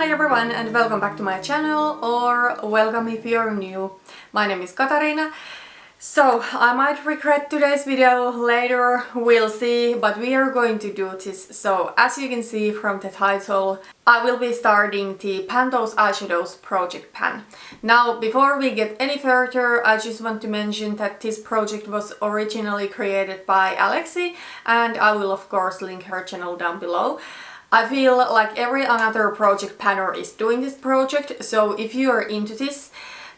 Hi everyone and welcome back to my channel, or welcome if you're new. My name is Katarina. So I might regret today's video later, we'll see, but we are going to do this. So as you can see from the title, I will be starting the Pan Those Eyeshadows project pan. Now before we get any further, I just want to mention that this project was originally created by Alexi, and I will of course link her channel down below. I feel like every another project panner is doing this project, so if you are into this,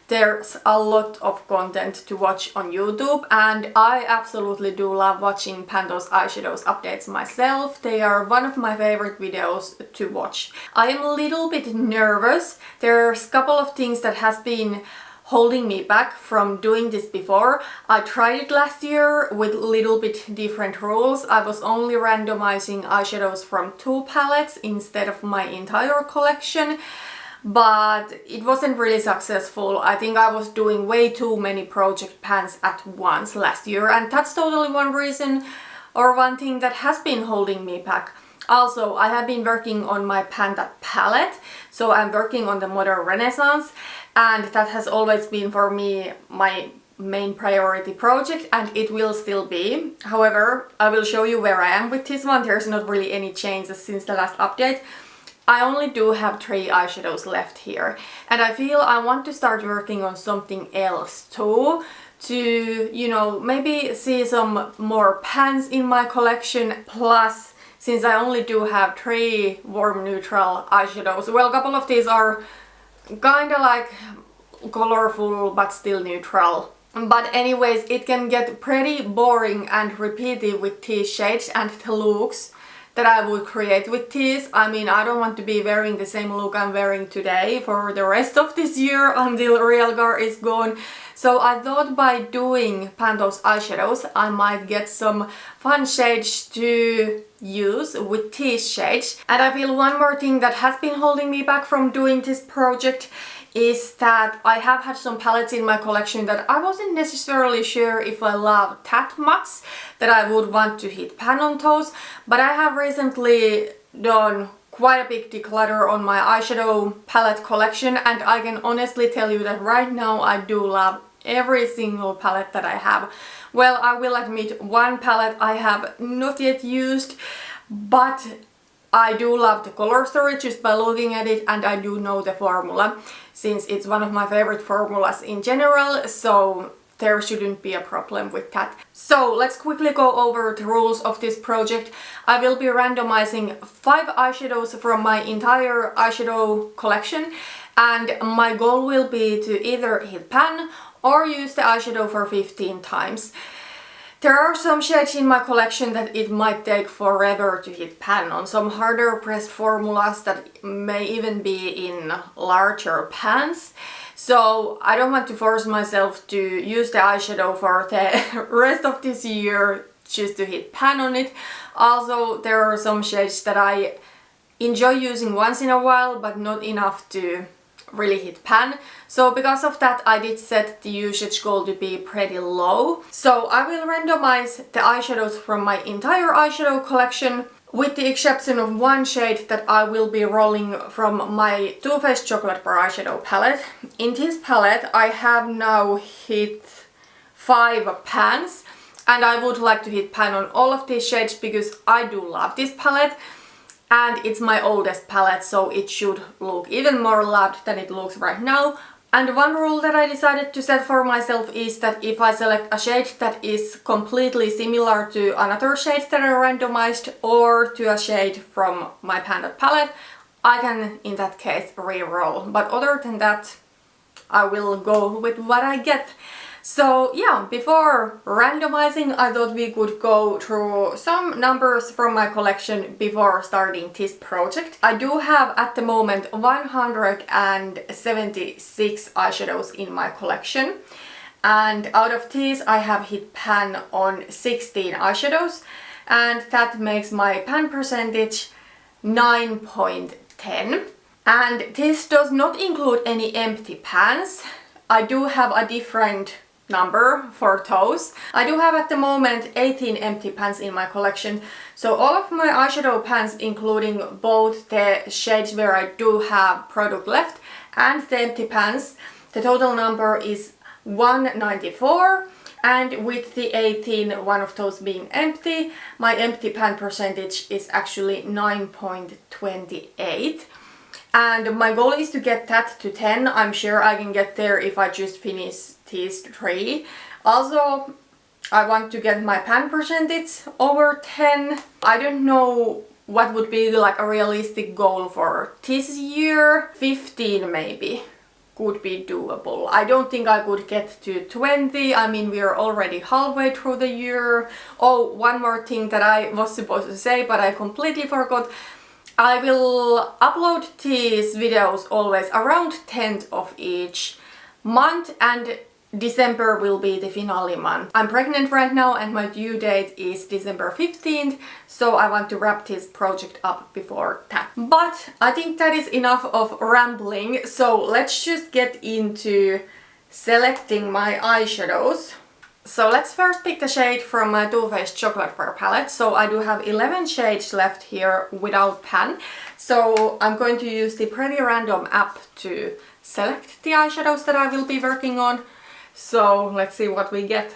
there's a lot of content to watch on YouTube, and I absolutely do love watching Pan Those Eyeshadows updates myself. They are one of my favorite videos to watch. I am a little bit nervous. There's a couple of things that has been holding me back from doing this before. I tried it last year with a little bit different rules. I was only randomizing eyeshadows from 2 palettes instead of my entire collection, but it wasn't really successful. I think I was doing way too many project pans at once last year, and that's totally one reason or one thing that has been holding me back. Also, I have been working on my Panda palette, so I'm working on the Modern Renaissance, and that has always been for me my main priority project, and it will still be. However, I will show you where I am with this one. There's not really any changes since the last update. I only do have 3 eyeshadows left here, and I feel I want to start working on something else too, to, you know, maybe see some more pans in my collection. Plus, since I only do have 3 warm neutral eyeshadows, well, a couple of these are kinda like colorful but still neutral. But anyways, it can get pretty boring and repetitive with these shades and the looks that I would create with these. I mean, I don't want to be wearing the same look I'm wearing today for the rest of this year until Real Girl is gone. So I thought by doing Pan Those Eyeshadows, I might get some fun shades to use with these shades. And I feel one more thing that has been holding me back from doing this project is that I have had some palettes in my collection that I wasn't necessarily sure if I love that much that I would want to hit pan on those, but I have recently done quite a big declutter on my eyeshadow palette collection, and I can honestly tell you that right now I do love every single palette that I have. Well, I will admit one palette I have not yet used, but I do love the color story just by looking at it, and I do know the formula since it's one of my favorite formulas in general, so there shouldn't be a problem with that. So let's quickly go over the rules of this project. I will be randomizing 5 eyeshadows from my entire eyeshadow collection, and my goal will be to either hit pan or use the eyeshadow for 15 times. There are some shades in my collection that it might take forever to hit pan on, some harder pressed formulas that may even be in larger pans. So I don't want to force myself to use the eyeshadow for the rest of this year just to hit pan on it. Also, there are some shades that I enjoy using once in a while, but not enough to really hit pan. So because of that, I did set the usage goal to be pretty low. So I will randomize the eyeshadows from my entire eyeshadow collection, with the exception of one shade that I will be rolling from my Too Faced Chocolate Bar eyeshadow palette. In this palette I have now hit 5 pans, and I would like to hit pan on all of these shades because I do love this palette. And it's my oldest palette, so it should look even more loved than it looks right now. And one rule that I decided to set for myself is that if I select a shade that is completely similar to another shade that I randomized or to a shade from my Panda palette, I can in that case re-roll. But other than that, I will go with what I get. So yeah, before randomizing, I thought we could go through some numbers from my collection before starting this project. I do have at the moment 176 eyeshadows in my collection, and out of these I have hit pan on 16 eyeshadows, and that makes my pan percentage 9.10. And this does not include any empty pans. I do have a different number for those. I do have at the moment 18 empty pans in my collection, so all of my eyeshadow pans, including both the shades where I do have product left and the empty pans, the total number is 194, and with the 18, one of those being empty, my empty pan percentage is actually 9.28. And my goal is to get that to 10. I'm sure I can get there if I just finish these 3. Also, I want to get my pan percentage over 10. I don't know what would be like a realistic goal for this year. 15 maybe could be doable. I don't think I could get to 20. I mean, we are already halfway through the year. Oh, one more thing that I was supposed to say, but I completely forgot. I will upload these videos always around 10th of each month, and December will be the finale month. I'm pregnant right now and my due date is December 15th, so I want to wrap this project up before that. But I think that is enough of rambling, so let's just get into selecting my eyeshadows. So let's first pick the shade from my Too Faced Chocolate Bar palette. So I do have 11 shades left here without pan. So I'm going to use the Pretty Random app to select the eyeshadows that I will be working on. So let's see what we get.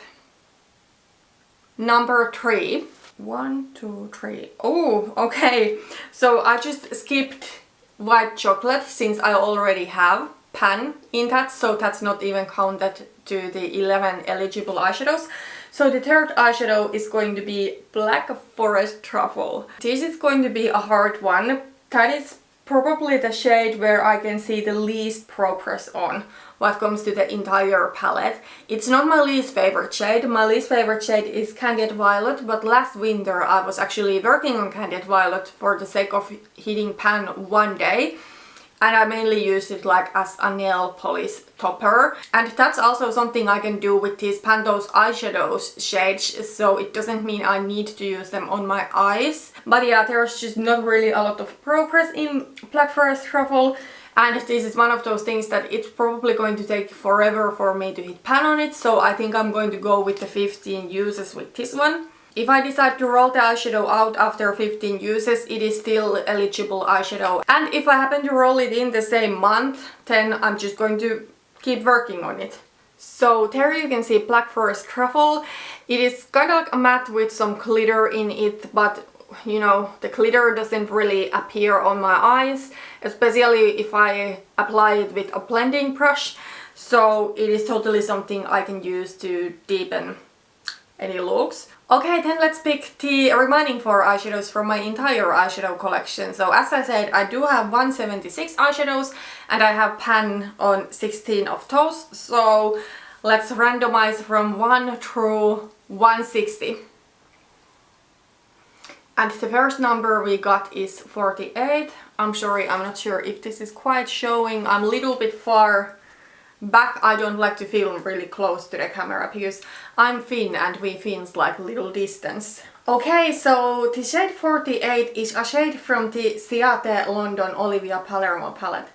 Number 3. 1, 2, 3. Oh, okay. So I just skipped white chocolate since I already have pan in that, so that's not even counted to the 11 eligible eyeshadows. So the third eyeshadow is going to be Black Forest Truffle. This is going to be a hard one. That is probably the shade where I can see the least progress on what comes to the entire palette. It's not my least favorite shade. My least favorite shade is Candied Violet, but last winter I was actually working on Candied Violet for the sake of hitting pan one day. And I mainly used it like as a nail polish topper. And that's also something I can do with these Pan Those Eyeshadows shades, so it doesn't mean I need to use them on my eyes. But yeah, there's just not really a lot of progress in Black Forest Truffle. And this is one of those things that it's probably going to take forever for me to hit pan on it. So I think I'm going to go with the 15 uses with this one. If I decide to roll the eyeshadow out after 15 uses, it is still eligible eyeshadow. And if I happen to roll it in the same month, then I'm just going to keep working on it. So there you can see Black Forest Truffle. It is kind of like a matte with some glitter in it, but you know, the glitter doesn't really appear on my eyes, especially if I apply it with a blending brush. So it is totally something I can use to deepen any looks. Okay, then let's pick the remaining 4 eyeshadows from my entire eyeshadow collection. So as I said, I do have 176 eyeshadows and I have pan on 16 of those. So let's randomize from 1 through 160. And the first number we got is 48. I'm sorry, I'm not sure if this is quite showing. I'm a little bit far back. I don't like to film really close to the camera because I'm Finn and we Finns like little distance. Okay, so the shade 48 is a shade from the Ciate London Olivia Palermo palette.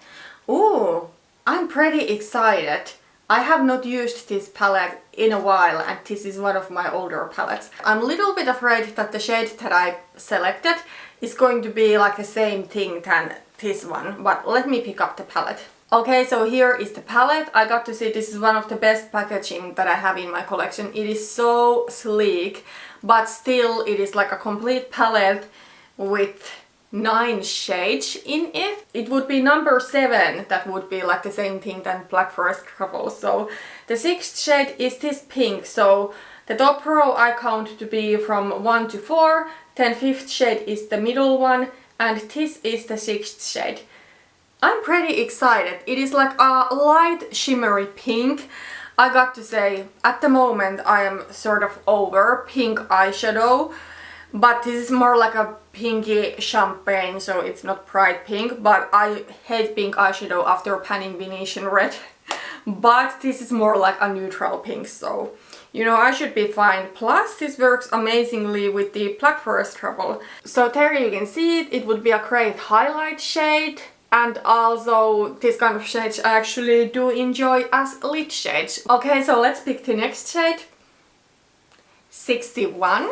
Ooh, I'm pretty excited. I have not used this palette in a while and this is one of my older palettes. I'm a little bit afraid that the shade that I selected is going to be like the same thing than this one, but let me pick up the palette. Okay, so here is the palette. I got to see this is one of the best packaging that I have in my collection. It is so sleek, but still it is like a complete palette with 9 shades in it. It would be number 7 that would be like the same thing than Black Forest Truffle. So the 6th shade is this pink. So the top row I count to be from 1 to 4, then 5th shade is the middle one, and this is the 6th shade. I'm pretty excited. It is like a light shimmery pink. I got to say, at the moment I am sort of over pink eyeshadow, but this is more like a pinky champagne, so it's not bright pink, but I hate pink eyeshadow after panning Venetian red. But this is more like a neutral pink, so you know, I should be fine. Plus this works amazingly with the Black Forest Truffle. So there you can see it. It would be a great highlight shade. and also this kind of shades I actually do enjoy as lid shades. Okay, so let's pick the next shade. 61.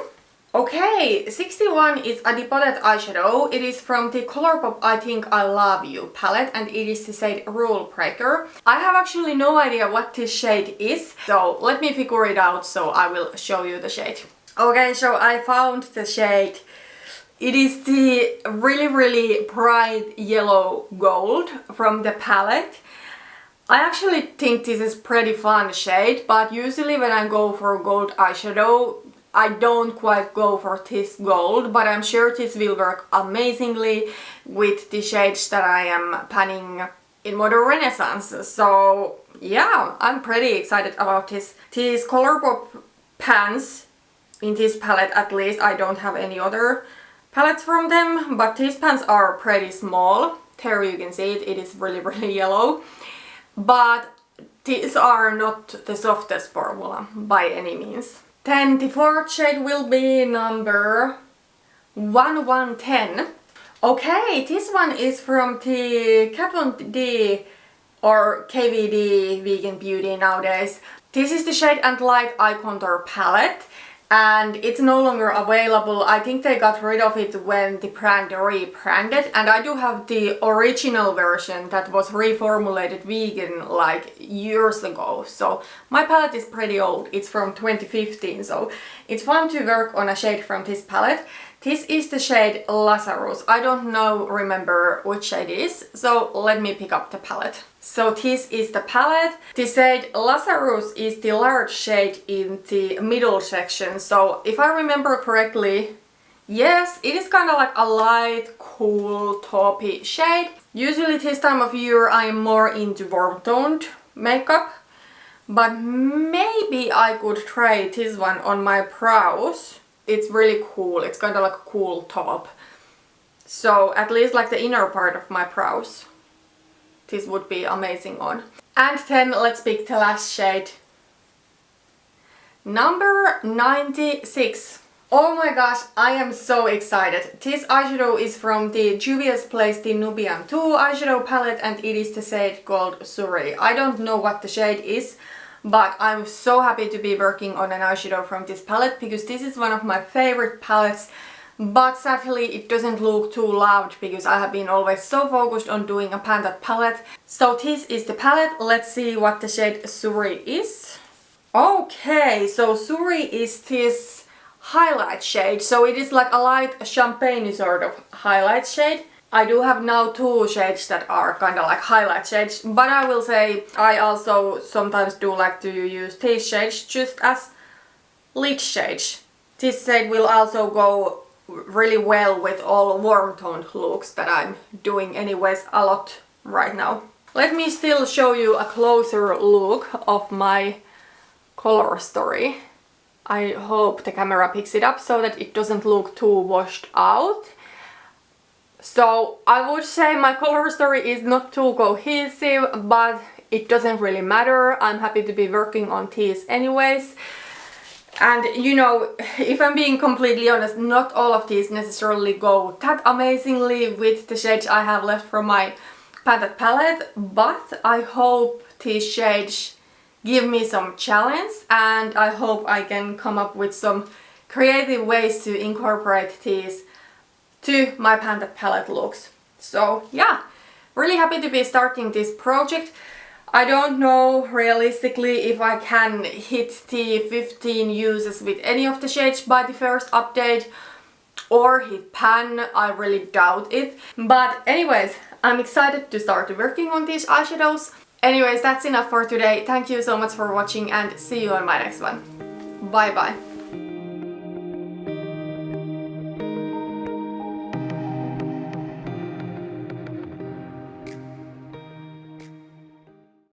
Okay, 61 is a depotted eyeshadow. It is from the Colourpop I Think I Love You palette and it is the shade Rule Breaker. I have actually no idea what this shade is, so let me figure it out, so I will show you the shade. Okay, so I found the shade. It is the really bright yellow gold from the palette. I actually think this is pretty fun shade, but usually when I go for gold eyeshadow, I don't quite go for this gold, but I'm sure this will work amazingly with the shades that I am panning in Modern Renaissance. So yeah, I'm pretty excited about this. These Colourpop pans in this palette, at least. I don't have any other palettes from them, but these pans are pretty small. There you can see it, it is really yellow. But these are not the softest formula by any means. Then the fourth shade will be number 1110. Okay, this one is from the Kat Von D or KVD Vegan Beauty nowadays. This is the Shade and Light Eye Contour palette and it's no longer available. I think they got rid of it when the brand rebranded, and I do have the original version that was reformulated vegan like years ago. So my palette is pretty old, it's from 2015, so it's fun to work on a shade from this palette. This is the shade Lazarus. I don't remember which shade it is, so let me pick up the palette. So this is the palette. The shade Lazarus is the large shade in the middle section. So if I remember correctly, yes, it is kind of like a light, cool, taupey shade. Usually this time of year I'm more into warm toned makeup, but maybe I could try this one on my brows. It's really cool, it's kind of like a cool top. So at least like the inner part of my brows, this would be amazing on. And then let's pick the last shade. Number 96. Oh my gosh, I am so excited. This eyeshadow is from the Juvia's Place, the Nubian 2 eyeshadow palette, and it is the shade called Suri. I don't know what the shade is, but I'm so happy to be working on an eyeshadow from this palette because this is one of my favorite palettes, but sadly it doesn't look too loud because I have been always so focused on doing a Pan That palette. So this is the palette. Let's see what the shade Suri is. Okay, so Suri is this highlight shade, so it is like a light champagne sort of highlight shade. I do have now two shades that are kind of like highlight shades, but I will say I also sometimes do like to use these shades just as lid shades. This shade will also go really well with all warm toned looks that I'm doing anyways a lot right now. Let me still show you a closer look of my color story. I hope the camera picks it up so that it doesn't look too washed out. So I would say my color story is not too cohesive, but it doesn't really matter. I'm happy to be working on these anyways. And you know, if I'm being completely honest, not all of these necessarily go that amazingly with the shades I have left from my Pan That palette, but I hope these shades give me some challenge and I hope I can come up with some creative ways to incorporate these to my Pan That palette looks. So yeah, really happy to be starting this project. I don't know realistically if I can hit the 15 uses with any of the shades by the first update or hit pan. I really doubt it. But anyways, I'm excited to start working on these eyeshadows. Anyways, that's enough for today. Thank you so much for watching and see you on my next one. Bye bye.